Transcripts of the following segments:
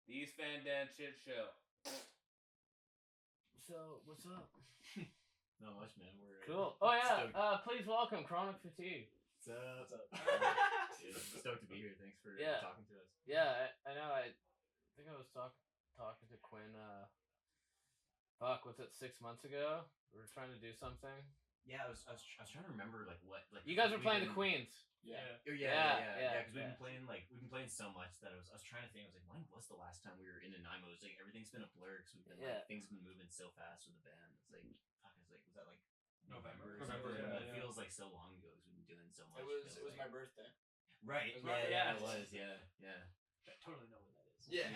The East Van Dan Shit Show. So, what's up? Not much, man. We're cool. Oh yeah. Please welcome Chronic Fatigue. What's up? Dude, I'm stoked to be here. Thanks for talking to us. Yeah, I know. I think I was talking to Quinn. Was it 6 months ago? We were trying to do something. Yeah, I was trying to remember what you guys were playing the Queens. Yeah. Because we've been playing so much that I was trying to think. I was like, when was the last time we were in Nanaimo? It's like everything's been a blur because we've been things have been moving so fast with the band. It's like was that like November? It feels like so long ago because we've been doing so much. It was my birthday. Right. It was. Yeah. I totally know what that is. Yeah.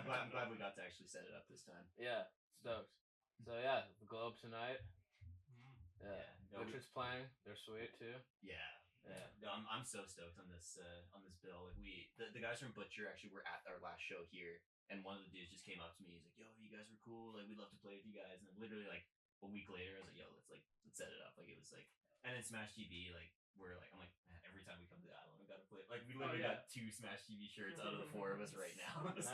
I'm glad we got to actually set it up this time. Yeah, stoked. So yeah, the Globe tonight. Yeah. Richard's playing. They're sweet too. Yeah. No, I'm so stoked on this bill. Like the guys from Butcher actually were at our last show here, and one of the dudes just came up to me. He's like, "Yo, you guys were cool. Like, we'd love to play with you guys." And then literally like a week later, I was like, "Yo, let's set it up." Like it was like, and then Smash TV, like I'm like, man, every time we come to the island, we gotta play. Like we literally got 2 Smash TV shirts out of the 4 of us right now. Nice.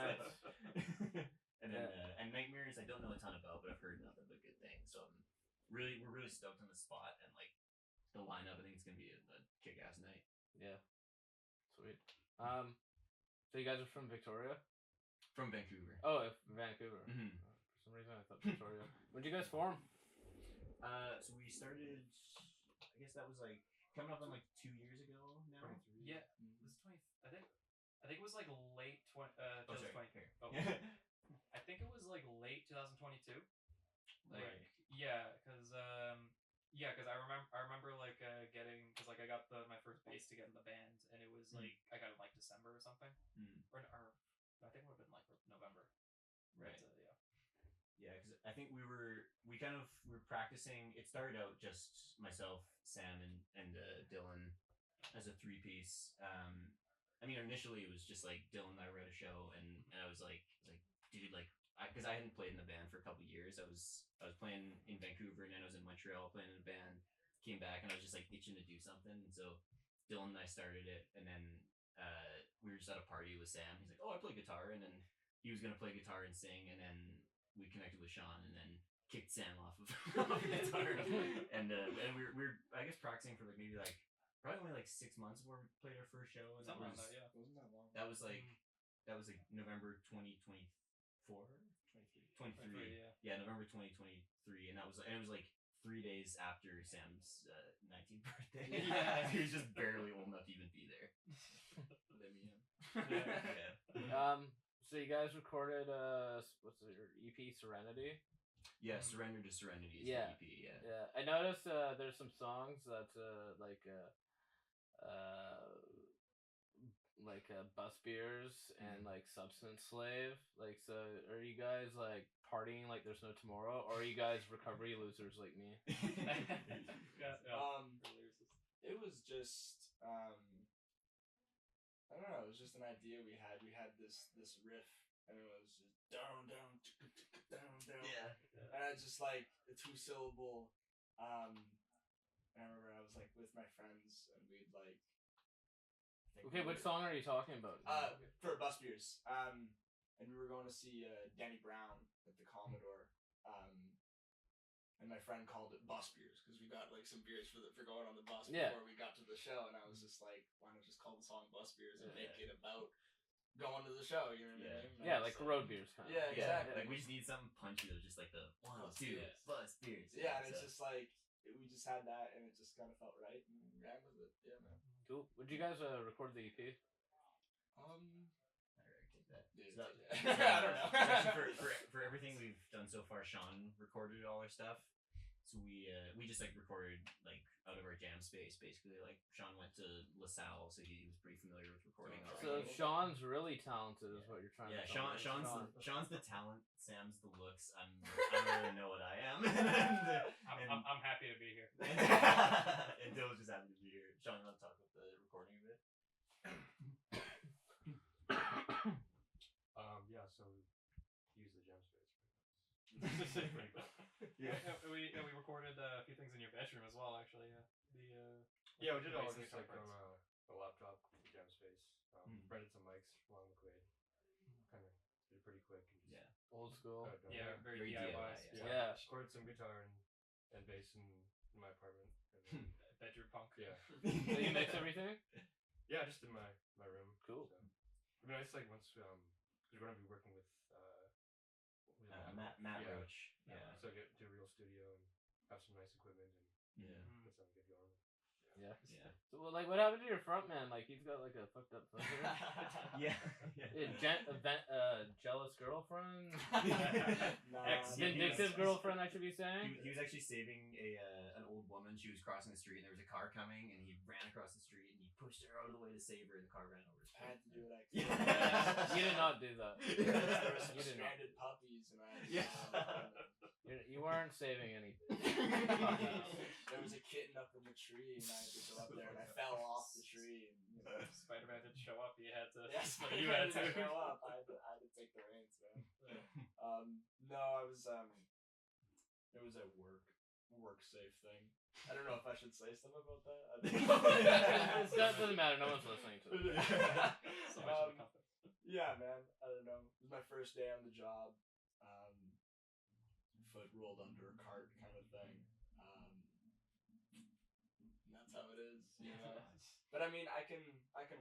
And then and Nightmares, I don't know a ton about, but I've heard nothing but good things. So we're really stoked on the spot, and like the lineup. I think it's gonna be a kick-ass night. Yeah, sweet. So you guys are from Victoria? From Vancouver. Oh, Vancouver. Mm-hmm. For some reason I thought Victoria. When did you guys form? So we started. I guess that was like coming up on like 2 years ago now. 23. Yeah, this 20. I think it was like late 2020. Oh, I think it was like late 2022. Like right. Yeah, because I remember like getting, because like I got my first bass to get in the band, and it was like I got it like December or something, or I think it would have been like November. Right. But, yeah. Yeah, because I think we were practicing. It started out just myself, Sam, and Dylan as a 3-piece. I mean, initially it was just like Dylan and I were at a show, and I was like, dude, like, because I hadn't played in the band for a couple of years. I was playing in Vancouver, and then I was in Montreal playing in a band. Came back, and I was just like itching to do something. And so Dylan and I started it, and then we were just at a party with Sam. He's like, "Oh, I play guitar," and then he was gonna play guitar and sing, and then we connected with Sean, and then kicked Sam off of guitar, and we're I guess practicing for like maybe like probably only like 6 months before we played our first show, and Something that was like that, yeah. Wasn't that long? that was like November 2024. 23. Yeah, November 2023, and it was like 3 days after Sam's 19th birthday. Yeah. He was just barely old enough to even be there. Let me in. Yeah. So you guys recorded what's your EP Serenity? Yeah, Surrender to Serenity is Yeah. the EP. Yeah. Yeah, I noticed there's some songs that like Bus Beers and like Substance Slave. Like, so are you guys like partying like there's no tomorrow, or are you guys recovery losers like me? It was just I don't know. It was just an idea we had. We had this riff, and it was just down, down, down, down. Yeah. And it's just like a 2-syllable. I remember I was like with my friends, and we'd like. Okay, which song are you talking about? For Bus Beers. And we were going to see Denny Brown at the Commodore. And my friend called it Bus Beers because we got like some beers for going on the bus before we got to the show, and I was just like, why not just call the song Bus Beers and make it about going to the show? You know what I mean? Yeah, like road beers kind of. Yeah, exactly. Like we just need something punchy that was just like the 1, 2, Bus Beers. Yeah, and it's just like we just had that, and it just kind of felt right, and we ran with it. Yeah, man. Cool. Would you guys record the EP? I already take that. I don't know. Actually, for everything we've done so far, Sean recorded all our stuff. So we just like recorded like out of our jam space basically. Like Sean went to LaSalle, so he was pretty familiar with recording already. So Sean's really talented, is what you're trying to tell me. Sean's the talent. Sam's the looks. I don't really know what I am. I'm happy to be here. And Dylan's just happy to be here. Sean, you want to talk about the recording of it? Yeah, so use the jam space. Yeah, we recorded a few things in your bedroom as well, actually. Yeah, we did all just like on a laptop, jam space. Rented some mics from McQuaid. kind of did it pretty quick and just Old school. got it done. Yeah, very Very DIY. DIY, Yeah. Recorded some guitar and bass in my apartment. And then, Bedroom punk. yeah. So you mix everything? Yeah, just in my room. Cool. So. I mean, it's like once because we're gonna be working with Matt yeah. Roach. Yeah. So get to a real studio and have some nice equipment and Yeah. get something good going. Yeah. Yeah. So, well, like, what happened to your front man? Like, he's got like a fucked up thunder. Yeah. Jealous girlfriend. Ex- Vindictive girlfriend, I should be saying. He was actually saving an old woman. She was crossing the street, and there was a car coming, and he ran across the street, and he pushed her out of the way to save her, and the car ran over his I had to do it. You did not do that. There were some You did not. stranded puppies, and I had to You weren't saving any. there was a kitten up in the tree, and I had to go up there, and I fell off the tree. And, Spider-Man didn't show up. He had to. yes, you had to. show up. I had to take the reins, man. No, I was it was a work safe thing. I don't know if I should say something about that. That doesn't matter. No one's listening to this. So much of the company. Yeah, man. I don't know. It was my first day on the job. Foot rolled under a cart, kind of thing. And that's how it is. You know? But I mean, I can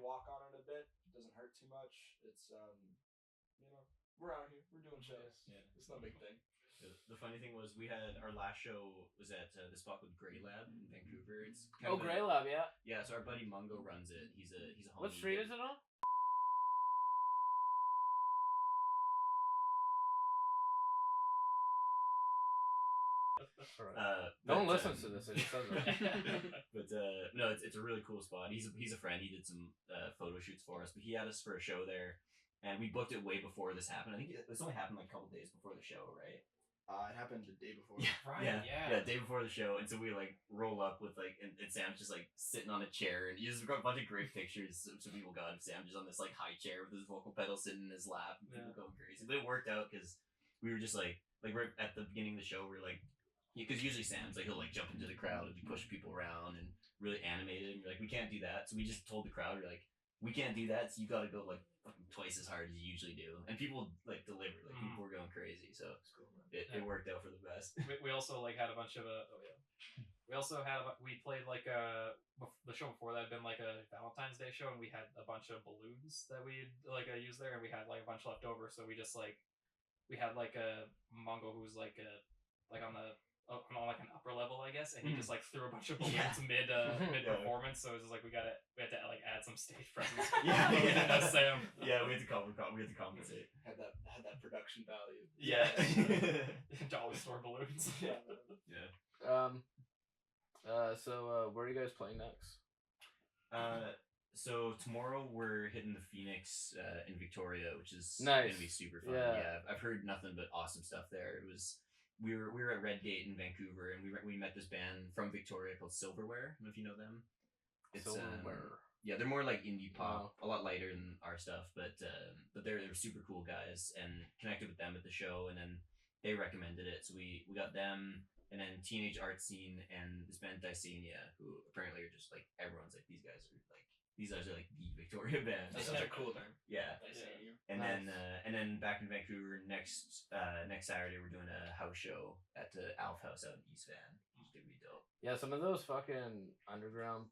walk on it a bit. It doesn't hurt too much. It's you know, we're out here. We're doing shows. Yeah. It's no big thing. The funny thing was, we had our last show was at this spot called Grey Lab in Vancouver. It's Oh, Grey Lab, yeah. Yeah, so our buddy Mungo runs it. He's a homie. What street is it on? No one listens to this. It just says it. But no, it's a really cool spot. He's a friend. He did some photo shoots for us, but he had us for a show there, and we booked it way before this happened. I think this only happened like a couple days before the show, right? It happened the day before. Right. Yeah, day before the show, and so we like roll up with like, and Sam's just like sitting on a chair, and he just got a bunch of great pictures. Some people got Sam just on this like high chair with his vocal pedal sitting in his lap, and people going crazy. But it worked out because we were just like we're at the beginning of the show, we're like, because usually Sam's like he'll like jump into the crowd and push people around and really animated, and we're like, we can't do that, so we just told the crowd, we're like, we can't do that, so you got to go like fucking twice as hard as you usually do, and people like delivered, like people were going crazy, so it worked out for the best. We also like had a bunch of we played like the show before that had been like a Valentine's Day show, and we had a bunch of balloons that we like used there, and we had like a bunch left over, so we just like we had like a Mongo who was like on like an upper level, I guess, and he just like threw a bunch of balloons mid performance. So it was just like we had to like add some stage presence. We didn't know Sam. Yeah, we had to compensate. Had that production value. Yeah. Dollar store balloons. Yeah. So where are you guys playing next? So tomorrow we're hitting the Phoenix in Victoria, which is nice. Gonna be super fun. Yeah, I've heard nothing but awesome stuff there. It was. We were at Redgate in Vancouver, and we met this band from Victoria called Silverware. I don't know if you know them. It's, Silverware. Yeah, they're more like indie pop, a lot lighter than our stuff, but they're super cool guys, and connected with them at the show, and then they recommended it, so we got them, and then Teenage Art Scene and this band Dysenia, who apparently are just like, everyone's like, these guys are like the Victoria band. That's such a cool name. Yeah. And Nice. then back in Vancouver next Saturday we're doing a house show at the Alf House out in East Van, which is gonna be dope. Yeah, some of those fucking underground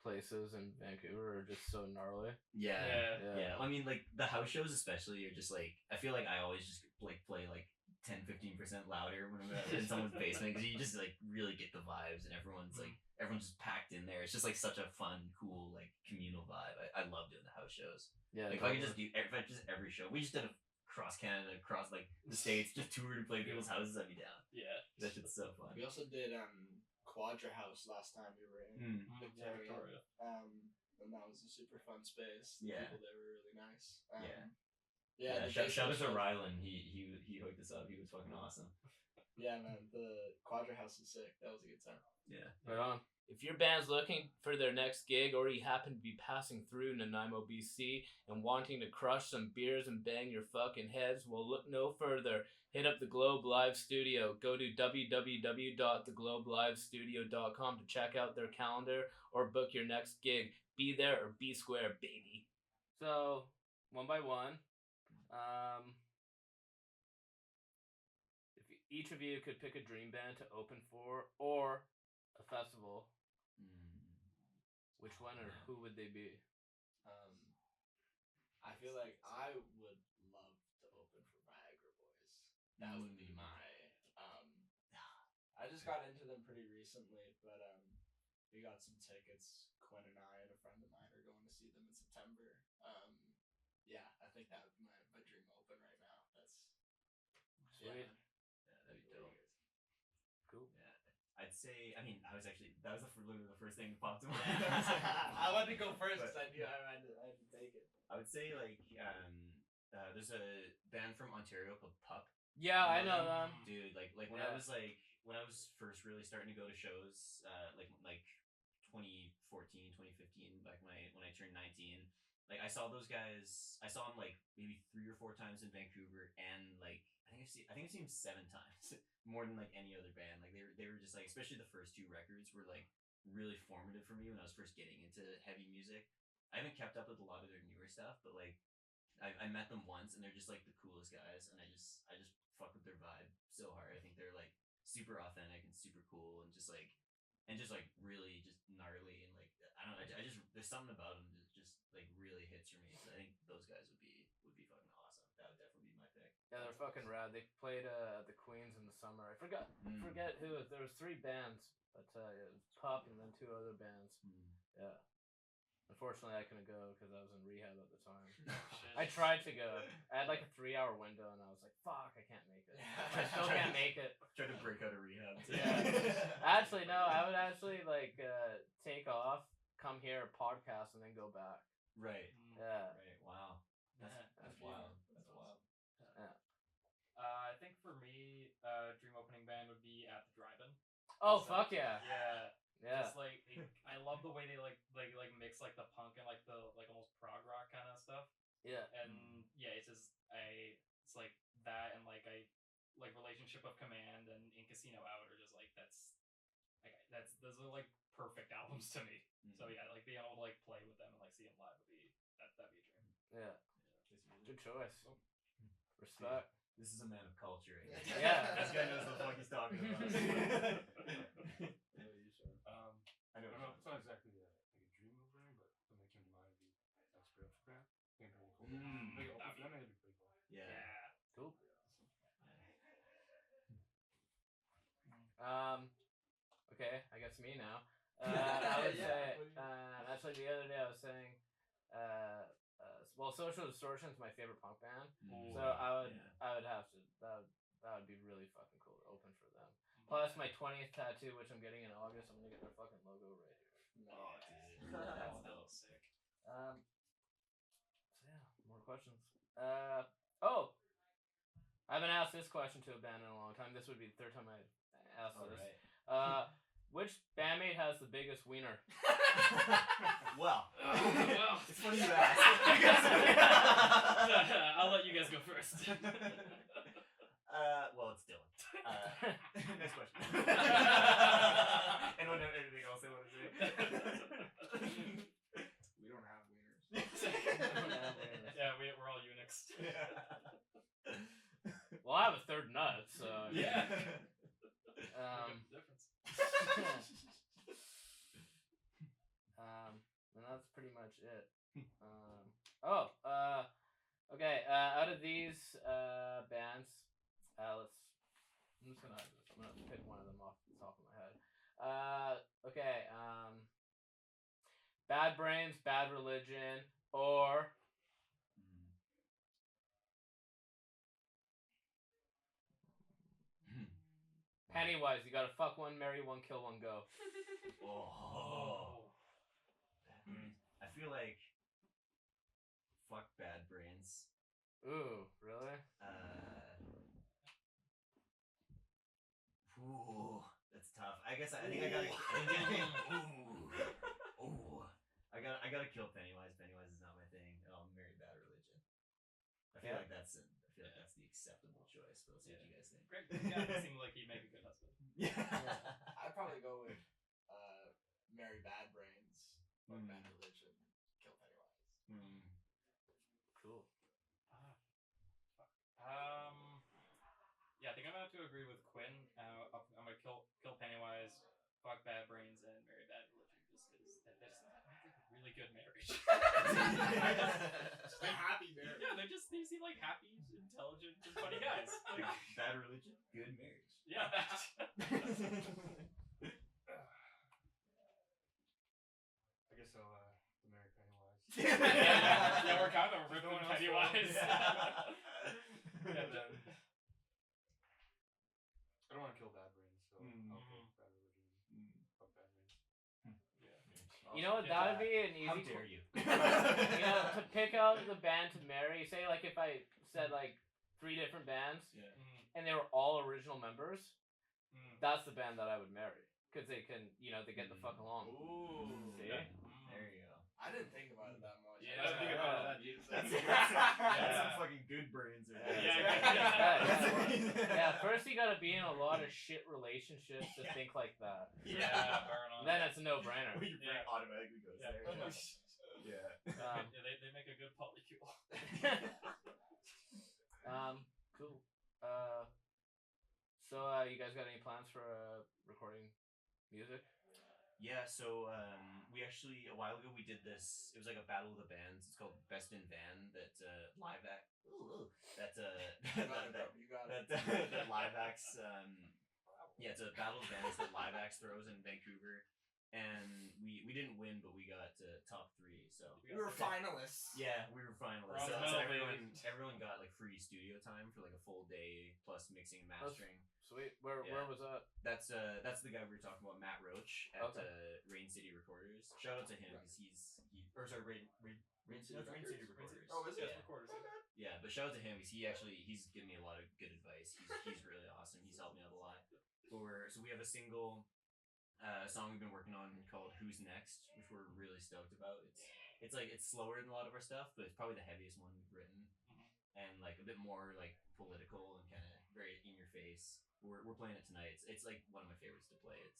places in Vancouver are just so gnarly. Yeah. I mean, like the house shows especially are just like, I feel like I always just like play like 10-15% louder when I'm in someone's basement, because you just like really get the vibes, and everyone's just packed in there. It's just like such a fun, cool, like communal vibe. I love doing the house shows. Yeah, like if I could just do every show. We just did a cross Canada, across like the states, just toured and played people's houses. I'd be down. Yeah, that shit's so fun. We also did Quadra House last time we were in Victoria. And that was a super fun space. The people there were really nice. Shout out to Rylan. He hooked us up. He was fucking awesome. Yeah, man. The Quadra House is sick. That was a good time. Yeah. Right on. If your band's looking for their next gig, or you happen to be passing through Nanaimo, BC, and wanting to crush some beers and bang your fucking heads, well, look no further. Hit up the Globe Live Studio. Go to www.theglobelivestudio.com to check out their calendar or book your next gig. Be there or be square, baby. So, one by one, If each of you could pick a dream band to open for or a festival, which one or who would they be? I feel like I would love to open for Viagra Boys. That would be my. I just got into them pretty recently, but we got some tickets. Quinn and I and a friend of mine are going to see them in September. Yeah, I think that would be my dream open right now. That's Sweet. Yeah, that'd be dope. Cool. Yeah, I'd say. I mean, that was literally the first thing that popped in my Yeah. head. I wanted to go first because I knew I had to take it. I would say like there's a band from Ontario called Pup. Yeah, I know them. Dude, like when I was first really starting to go to shows, like 2014, 2015, back when I turned 19. Like I saw those guys. I saw them like maybe 3 or 4 times in Vancouver, and like I think I've seen them 7 times, more than like any other band. Like they were just like, especially the first 2 records were like really formative for me when I was first getting into heavy music. I haven't kept up with a lot of their newer stuff, but like I met them once, and they're just like the coolest guys, and I just fuck with their vibe so hard. I think they're like super authentic and super cool, and just like really just gnarly, and like I don't know. I just there's something about them that just like really hits for me. So I think those guys would be fucking awesome. That would definitely be my pick. Yeah, they're fucking rad. They played at the Queens in the summer. I forget who. There was 3 bands, but it was Pup and then 2 other bands. Yeah. Unfortunately, I couldn't go because I was in rehab at the time. I tried to go. I had like a 3-hour window, and I was like, "Fuck, I can't make it. I still can't make it." Try to break out of rehab. Yeah. Actually, no. I would actually like take off, come here, podcast, and then go back. Right. Yeah. Right. Wow. That's wild. That's wild. Yeah. I think for me, dream opening band would be at the drive-in. Oh fuck yeah. Yeah. Yeah. Just like I love the way they like mix like the punk and like the like almost prog rock kind of stuff. Yeah. And yeah, it's just it's like that, and like like Relationship of Command and In Casino Out are just like those are like perfect albums to me. So yeah, like being able to like play with them and like see them live would be that'd be a dream. Yeah. Good choice. Respect. This is a man of culture. Right? Yeah. This guy knows what the fuck he's talking about. I know it's not exactly like a dream move, but something that came to mind would be Experience Japan. I think pretty cool. Big open for them, it'd be pretty cool. Yeah. Cool. Okay, I guess me now. I would say, actually the other day I was saying, well, Social Distortion is my favorite punk band, so I would have to, that would be really fucking cool to open for them. Plus my 20th tattoo, which I'm getting in August, I'm gonna get their fucking logo right here. Oh, dude. That's still sick. So yeah, more questions. Oh, I haven't asked this question to a band in a long time. This would be the 3rd time I asked this. Right. Which bandmate has the biggest wiener? Well, Well, it's funny you ask. I'll let you guys go first. Well, it's Dylan. Next question. Anyone have anything else they want to say? We don't have wieners. Yeah, we're all eunuchs. Well, I have a 3rd nut, so Yeah. difference. And that's pretty much it. Okay. Out of these bands, I'm gonna pick one of them off the top of my head. Okay. Bad Brains, Bad Religion, or Pennywise. You gotta fuck one, marry one, kill one, go. Oh. I feel like fuck Bad Brains. Ooh, really? Ooh, that's tough. I guess I think I gotta. I gotta kill Pennywise. Pennywise is not my thing. I'll marry Bad Religion. I feel like that's the acceptable choice. But let's see what you guys think. Greg seemed like he'd make a good husband. Yeah. I'd probably go with marry Bad Brains, fuck Bad Religion, kill Pennywise. Cool. have to agree with Quinn. I'm gonna kill Pennywise, fuck Bad Brains, and marry Bad Religion just because that just make like a really good marriage. Just a happy marriage. Yeah, they seem like happy, intelligent, and funny guys. Like, Bad religion, good marriage. yeah. I guess I'll marry Pennywise. Yeah, we're kind of ripping No one else Pennywise. And then I don't want to kill Bad Brains, so I'll kill Bad Religion. Fuck Bad Brains. You know what? That would be an How easy. dare you? You know, to pick out the band to marry. Say like if I said like 3 different bands Yeah. and they were all original members, Mm. that's the band that I would marry because they can, you know, they get the fuck along. Ooh. See? There you go. I didn't think about it that much. Yeah. I was thinking about that. That's some fucking good brains. Yeah, first you gotta be in a lot of shit relationships to think like that. Yeah, burn on. Then it's a no-brainer. Your brain automatically goes Yeah. there. Yeah. Yeah, they make a good polycule. Cool. So you guys got any plans for recording music? Yeah, so we actually a while ago we did this. It was like a battle of the bands. It's called Best in Van. That live act. That You got it, bro. You got it. that live acts. Yeah, it's a battle of bands that live acts throws in Vancouver, and we didn't win, but we got top 3. So We were finalists. yeah, we were finalists. Bronze So, medal, everyone got like free studio time for like a full day plus mixing and mastering. Sweet. Where Yeah. was that? That's the guy we were talking about, Matt Roach at Okay. Rain City Recorders. Shout out to him because Rain City Recorders. Oh, is it? Yeah. Recorders. Yeah, but shout out to him because he's given me a lot of good advice. He's really awesome. He's helped me out a lot. So we have a single song we've been working on called "Who's Next," which we're really stoked about. It's like it's slower than a lot of our stuff, but it's probably the heaviest one we've written, and like a bit more like political and kind of very in your face. We're playing it tonight. It's like one of my favorites to play. It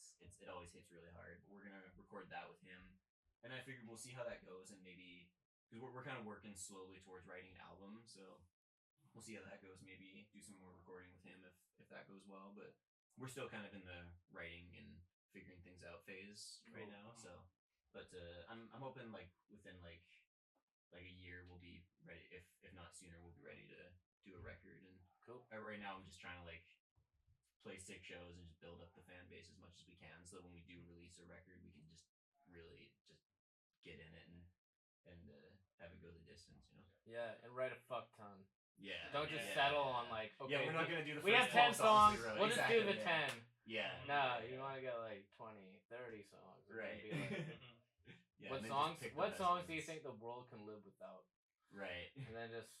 always hits really hard. But we're gonna record that with him, and I figured we'll see how that goes, and maybe because we're kind of working slowly towards writing an album, so we'll see how that goes. Maybe do some more recording with him if that goes well. But we're still kind of in the writing and figuring things out phase right now. So, but I'm hoping like within like a year we'll be ready. If not sooner, we'll be ready to do a record. And Cool. Right now I'm just trying to like play sick shows and just build up the fan base as much as we can, so that when we do release a record, we can just really just get in it and have it go the distance, you know. Yeah, and write a fuck ton. Yeah. Don't just yeah, settle yeah, on like okay. Yeah, we're not gonna do the we have first 10 12 songs. we wrote. We'll just do the Exactly, 10. Yeah. No, you want to get like 20, 30 songs. It's Right. gonna be like- Yeah, what and then just songs? pick the What best songs do you ones. think the world can live without? Right. And then just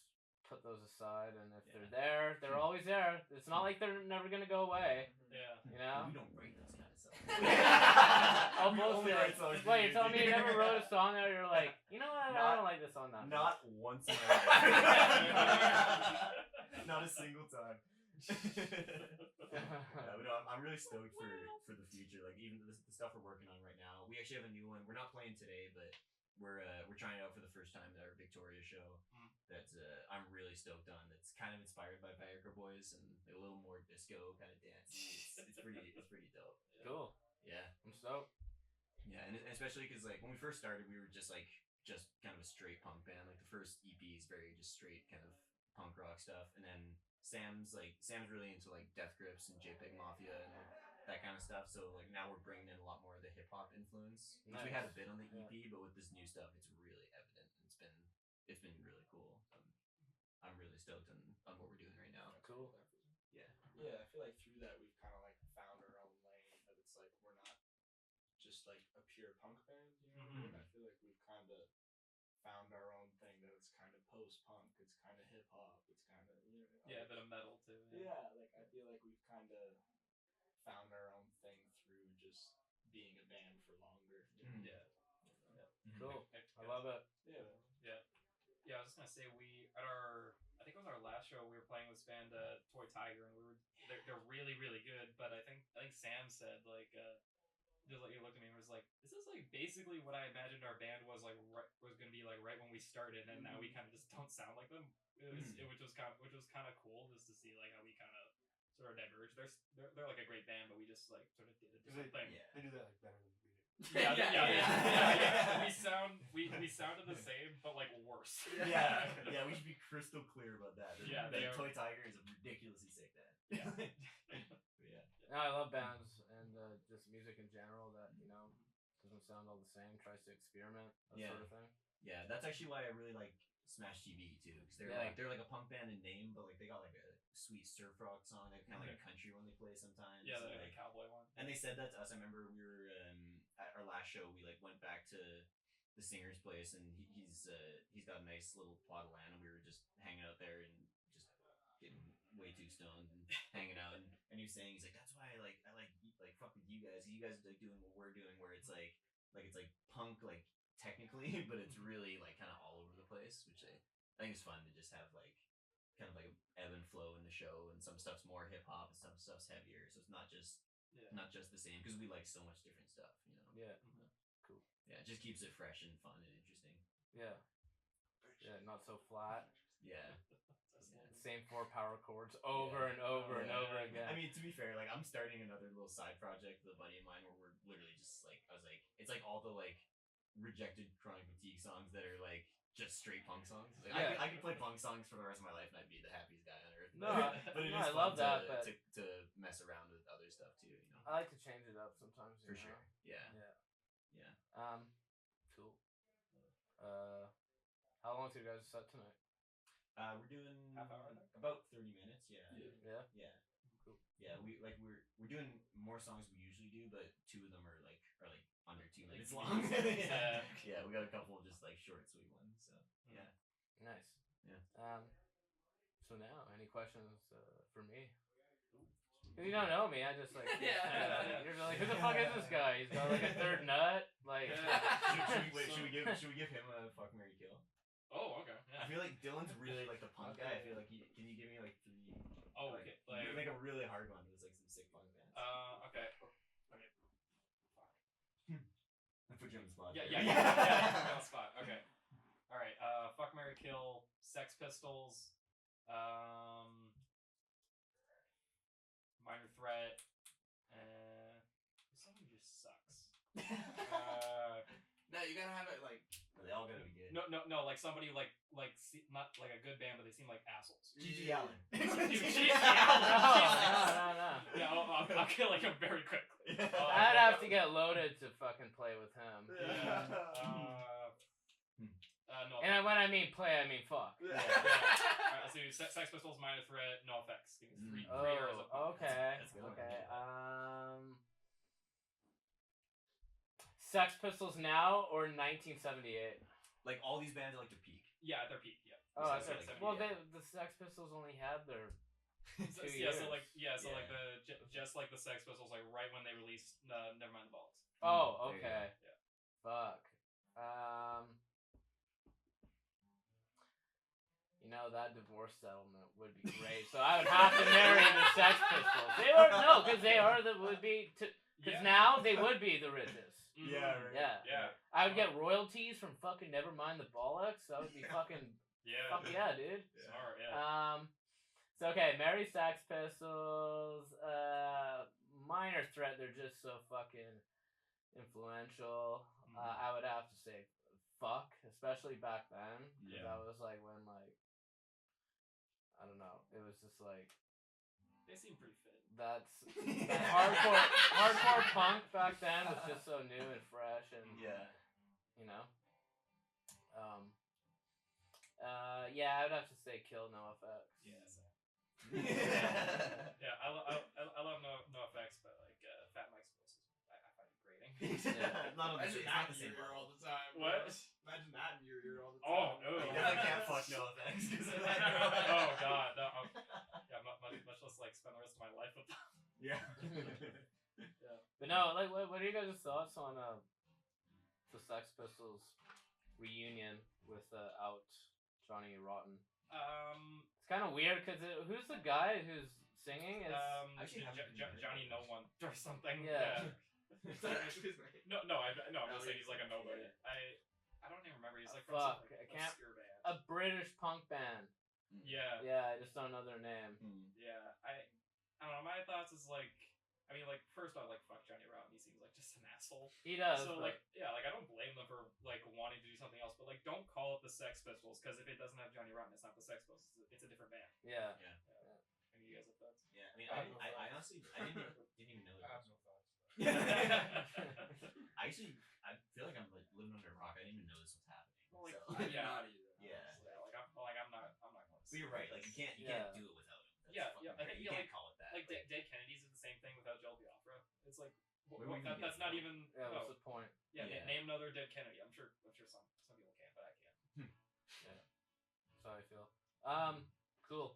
put those aside. And if Yeah. they're there, they're always there. It's not like they're never gonna go away. Yeah. You know. We don't write those kind of songs. Oh, We only bullshit. write songs for What, you're telling me you music. never wrote a song that you're like, you know what? I Not- don't like this song that much. Not once in my life. Not a single time. Yeah, but no, I'm really stoked for the future. Like even the stuff we're working on right now. We actually have a new one. We're not playing today, but we're trying it out for the first time at our Victoria show. That I'm really stoked on. That's kind of inspired by Viagra Boys and a little more disco kind of dancey. It's pretty dope. Cool. Yeah. I'm stoked. Yeah, and especially because like when we first started, we were just kind of a straight punk band. Like the first EP is very just straight kind of punk rock stuff, and then Sam's really into like Death Grips and JPEG Mafia and that kind of stuff. So like now we're bringing in a lot more of the hip hop influence, which we had a bit on the EP, but with this new stuff, it's really evident. It's been really cool. I'm really stoked on what we're doing right now. Cool. Yeah. Yeah, I feel like through that we've kind of like found our own lane. That it's like we're not just like a pure punk band. You know what I mean? I feel like we've kind of found our own thing. That it's kind of post-punk. It's kind of hip hop. It's kind of Yeah, a bit of metal too. Yeah, like I feel like we've kind of found our own thing through just being a band for longer. You know? Yeah. Cool. I love it. Yeah. Yeah, I was just gonna say I think it was our last show we were playing with this band Toy Tiger, and they're really really good. But I think Sam said like just like he looked at me and was like, "This is like basically what I imagined our band was like was gonna be like right when we started, and now we kind of just don't sound like them." Which was kind of cool just to see like how we kind of sort of diverged. They're like a great band, but we just like sort of did a different thing. Yeah. They do that like better than we do. We sounded the same, but like worse. Yeah, we should be crystal clear about that. Yeah, they are. Toy Tiger is a ridiculously sick band. Yeah. Yeah. No, I love bands and just music in general that doesn't sound all the same. Tries to experiment, that sort of thing. Yeah, that's actually why I really like Smash TV too, because they're like a punk band in name, but like they got like a sweet surf rock song, like kind of like a country one they play sometimes. Yeah, like a cowboy one. And they said that to us. I remember we were at our last show. We like went back to the singer's place, and he's got a nice little plot of land, and we were just hanging out there and just getting way too stoned and hanging out. And he was saying, he's like, that's why I like fuck with you guys. You guys are like doing what we're doing, where it's like it's like punk like technically, but it's really like kind of all over the place, which I think is fun to just have like kind of like ebb and flow in the show, and some stuff's more hip hop and some stuff's heavier, so it's not just the same, because we like so much different stuff, Yeah. Cool. Yeah, it just keeps it fresh and fun and interesting. Yeah, not so flat. Yeah. Same 4 power chords over and over and over again. I mean, to be fair, like I'm starting another little side project with a buddy of mine where we're literally just like, I was like, it's like all the like rejected Chronic Fatigue songs that are like just straight punk songs. Like, I could play punk songs for the rest of my life and I'd be the happiest guy on earth. No, but it is I fun love that. But to mess around with other stuff too. I like to change it up sometimes. For sure. Yeah. Cool. How long is your guys' set tonight? We're doing half hour, about 30 minutes. Yeah. Cool. Yeah, we're doing more songs we usually do, but 2 of them are like under 2 minutes long. Yeah, we got a couple of just like short, sweet ones. So yeah. Nice. Yeah. So now, any questions for me? Because you don't know me, I just like you're like, who the fuck is this guy? He's got like a third nut. Like, should we give him a fuck, marry, kill? Oh, okay. Yeah. I feel like Dylan's really like the punk guy. I feel like can you give me like 3? Oh, okay. Like a really hard one. It was like some sick punk bands. Okay. Fuck. I put you on the spot. Yeah. On the spot. Okay. All right. Fuck, marry, kill. Sex Pistols. Minor Threat. Something just sucks. No, you gotta have it like. They all gotta be good. No. Like somebody like not like a good band, but they seem like assholes. Gigi Allen. Gigi no. Yeah, I'll kill him very quickly. I'd have to get loaded to fucking play with him. No. And when I mean play, I mean fuck. Alright, let's do Sex Pistols, Minor Threat, No Effects. Give me 3 hours of okay. That's good. Okay. Sex Pistols now or 1978? Like all these bands are like their peak. Yeah, at their peak. Yeah. Oh, So okay. like, Well, the Sex Pistols only had their 2 years. Like just like the Sex Pistols, like right when they released Nevermind the Bollocks. Oh, okay. Yeah. Fuck. That divorce settlement would be great. So I would have to marry the Sex Pistols. Because now they would be the richest. Yeah, right. Yeah. I would get royalties from fucking Nevermind the Bollocks. That would be fucking fuck yeah, dude. Smart, yeah. So okay, marry Sex Pistols. Minor Threat, they're just so fucking influential. I would have to say fuck, especially back then. Yeah. That was like when I don't know. It was just like They seem pretty fit. that hardcore punk back then was just so new and fresh and I would have to say kill No Effects. Yeah, I love no effects, but like Fat Mike's voice I find it grating. Imagine that in your ear all the time. What? Imagine that in your ear all the time. Oh no! I can't fuck No Effects. Oh god, no. Yeah, much less like spend the rest of my life with them. Yeah. But no, like, what are you guys' thoughts on the Sex Pistols reunion with out Johnny Rotten? It's kind of weird because who's the guy who's singing? Johnny No One or something. Yeah. Is that actually his name? No, I'm just saying he's like a nobody. I don't even remember. He's like from Fuck, some I can't. obscure band. A British punk band. Yeah. Yeah, I just don't know their name. Yeah, I don't know. My thoughts is like, I mean, like first off, like fuck Johnny Rotten. He seems like just an asshole. He does. So but- like, yeah, like I don't blame them for like wanting to do something else, but like don't call it the Sex Pistols because if it doesn't have Johnny Rotten, it's not the Sex Pistols. It's a different band. yeah. Any of you guys have thoughts? Yeah, I mean, I have no I thoughts. honestly, I didn't even know I have it. no thoughts. I feel like I'm like living under a rock. I didn't even know this was happening. Well, like, So, I did Yeah. not either. yeah. I'm not going to. But you're right. Like you can't Yeah. do it without him. That's Yeah, fucking yeah, I great. think, You yeah, can't call it that. Like Dead Kennedys did the same thing without Joel Biafra. It's like Where we even that's get not from? even. Yeah, no. what's the point? Yeah, Yeah. name another Dead Kennedy. I'm sure some people can, but I can't. That's how I feel. Cool.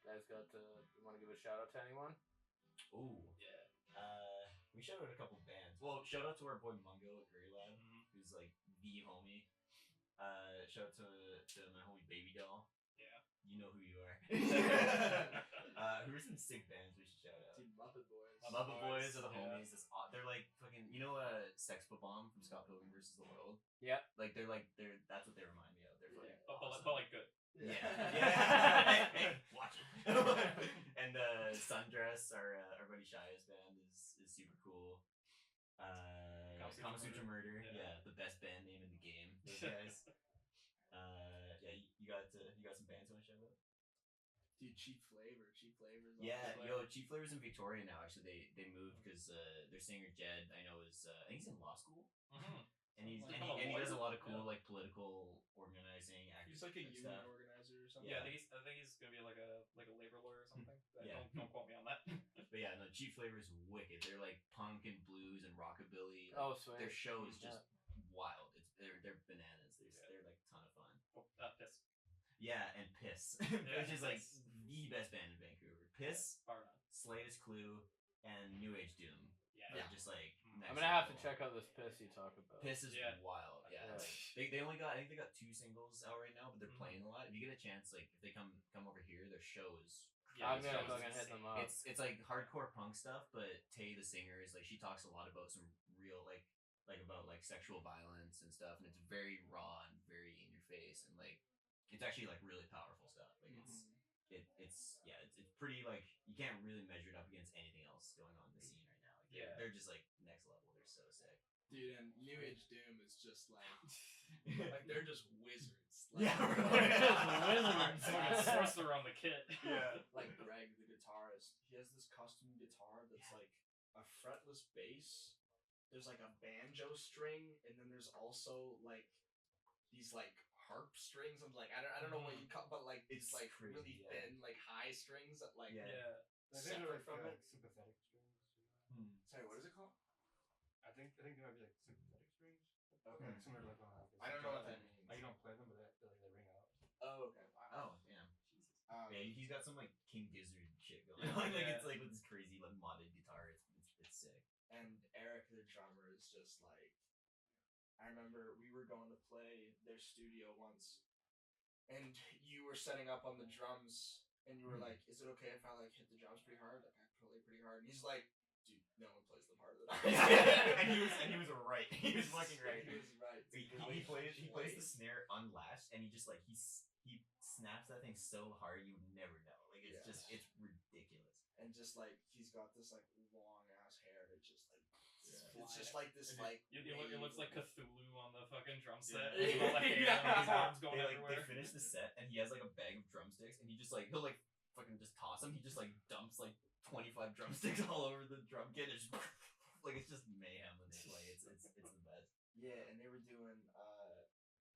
Guys got you want to give a shout out to anyone? Ooh. Yeah. We shout out a couple bands. Well, shout out to our boy Mungo at Grey Lab, Mhm. who's like the homie. Shout out to my homie Baby Doll. Yeah. You know who you are. Who are some sick bands we should shout out? Dude, Muppet Boys. Muppet Boys are the yeah. homies. They're like fucking. You know, Sex Bomb from Scott Pilgrim vs. the World. Yeah. Like they're that's what they remind me of. They're fucking. Awesome. But like good. Yeah. Yeah. hey, watch it. And Sundress, our buddy Shia's band, is super cool. Kama Sutra Murder. Yeah, the best band name in the game. Those guys. Yeah, you got some bands you want to shout out? Dude, Cheap Flavors. Yeah, Cheap Flavors in Victoria now. Actually, they moved because their singer Jed, I know, is I think he's in law school, Mm-hmm. and he Like does a lot of lawyer? cool like political organizing. He's like a activist union stuff. organizer or something. Yeah, Yeah. I think he's gonna be like a labor lawyer or something. Yeah. Don't quote me on that. But yeah, no, Cheap Flavors is wicked. They're like punk and blues and rockabilly. Like, Oh, sweet. their show is just wild. They're bananas. They're like a ton of fun. Oh, piss. Yeah, and Piss, Yeah, which is like Piss. the best band in Vancouver. Piss, Bar none. Slightest Clue, and New Age Doom. Yeah. They're just like. Mm. I'm gonna have to check out this piss you talk about. Piss is Yeah. wild. Yeah, Yeah. like, they only got I think they got 2 singles out right now, but they're Mhm. playing a lot. If you get a chance, like if they come over here, their show is. Yeah, I'm the gonna show is fucking hit them up. It's like hardcore punk stuff, but Tay the singer is like she talks a lot about some real like about like sexual violence and stuff, and it's very raw and very in your face, and like it's actually like really powerful stuff. Like it's pretty like you can't really measure it up against anything else going on in the scene right now. Like they're just like next level. They're so sick. Dude, and New Age Doom is just like they're just wizards. Like, Yeah, Fucking sorcerer on the kit. Yeah. Like Greg, the guitarist, he has this custom guitar that's like a fretless bass. There's like a banjo string, and then there's also like these like harp strings. I'm like I don't know what you call, but like It's these like crazy, really yeah. thin like high strings that like Yeah. I think they're separate from it. sympathetic strings. Sorry, what is it called? I think they might be like sympathetic strings. Okay. Like, similar to like on I don't know what that means. Like you don't play them, but they ring out. Oh, okay. Wow. Oh damn. Um, Yeah, he's got some like King Gizzard shit going on. Like Yeah. it's like with this crazy like modded guitar. It's sick. And Eric, the drummer, is just like. I remember we were going to play their studio once, and you were setting up on the drums, and you were like, "Is it okay if I like hit the drums pretty hard? Like I play pretty hard." And he's like, "Dude, no one plays them harder than I." and he was right. He was fucking right. He was right. He plays the snare unlatched, and he just like he snaps that thing so hard you would never know. Like it's Yeah. just it's ridiculous. And just like he's got this like long ass hair that just like Yeah. it's just like this like It looks like Cthulhu on the fucking drum set. Yeah. With all the hair and his arms going They everywhere. finish the set, and he has like a bag of drumsticks, and he just like he'll like fucking just toss them. He just like dumps like 25 drumsticks all over the drum kit. It's just like it's just mayhem when they play. It's the best. yeah. And they were doing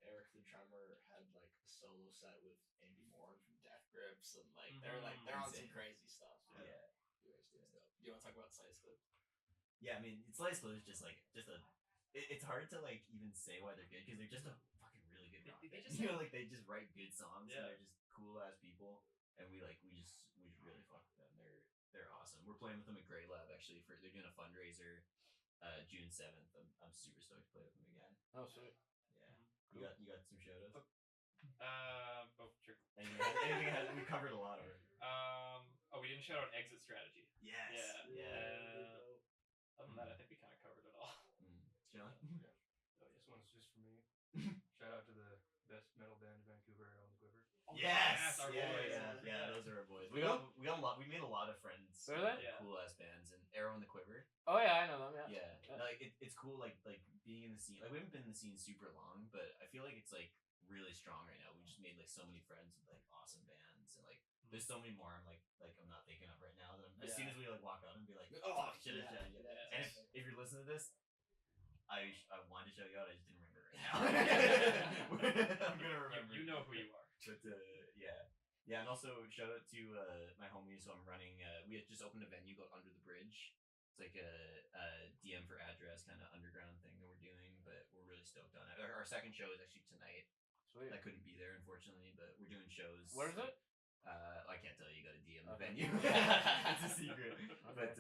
Eric the drummer had like a solo set with Andy Moore from Death Grips, and like they're on some Insane. crazy stuff. Yeah. You want to talk about Slice Clip? Yeah, I mean, Slice Clue is just a. It's hard to like even say why they're good because they're just a fucking really good rock They band. just You know, like they just write good songs Yeah. and they're just cool ass people, and we just really fuck with them. They're awesome. We're playing with them at Grey Lab actually they're doing a fundraiser, June 7th. I'm super stoked to play with them again. Oh, sweet. Yeah, you got some shout outs. Oh, sure. Anything we covered a lot already. We didn't shout out exit strategy. Yes. Yeah. Other than that, I think we kind of covered it all. John. This one's just for me. Shout out to the best metal band in Vancouver, On the Quiver. Oh, Yes. our Yeah, boys. yeah, those are our boys. We got We made a lot of friends. Really? Yeah. Cool ass bands and Arrow and the Quiver. Oh yeah, I know them. Yeah. Yeah. Like it's cool. Like being in the scene. Like we haven't been in the scene super long, but I feel like it's like really strong right now. We just made like so many friends with like awesome bands and like there's so many more. I'm like I'm not thinking of right now. That as soon as we like walk out and be like, oh shit, yeah. And if you're listening to this, I wanted to show you out. I just didn't remember right now. I'm gonna remember. You know who you are. But yeah, and also shout out to my homies who I'm running. We had just opened a venue called Under the Bridge. It's like a DM for address kind of underground thing that we're doing, but we're really stoked on it. Our second show is actually tonight. Sweet. I couldn't be there unfortunately, but we're doing shows. Where is it? I can't tell you. You got to DM the Okay. venue. It's a secret. Okay,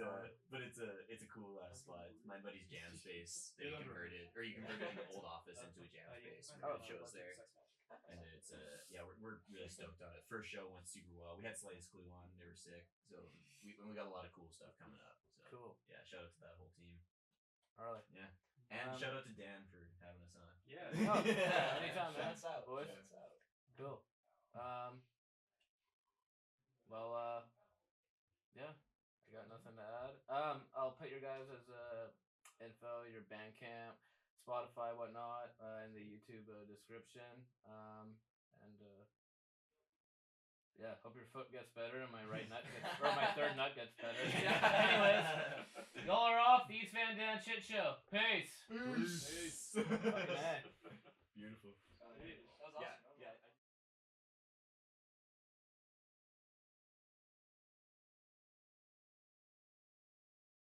But it's a cool spot. My buddy's jam space that he converted, or you converted an old office into a jam space. We're doing shows there, and it's we're really stoked on it. First show went super well. We had Slay's Clue on; they were sick. So we got a lot of cool stuff coming up. So Cool. yeah, shout out to that whole team. All right. Yeah, and shout out to Dan for having us on. Yeah. Oh, yeah, anytime, man. Shouts out. Boys. Shouts out. Cool. Well, yeah, I got nothing to add. I'll put your guys' info, your Bandcamp, Spotify, whatnot, in the YouTube description. Yeah, hope your foot gets better and my right nut gets, or my third nut gets better. Anyways, y'all are off the East Van Dan Shit Show. Peace. Peace. Fucking A.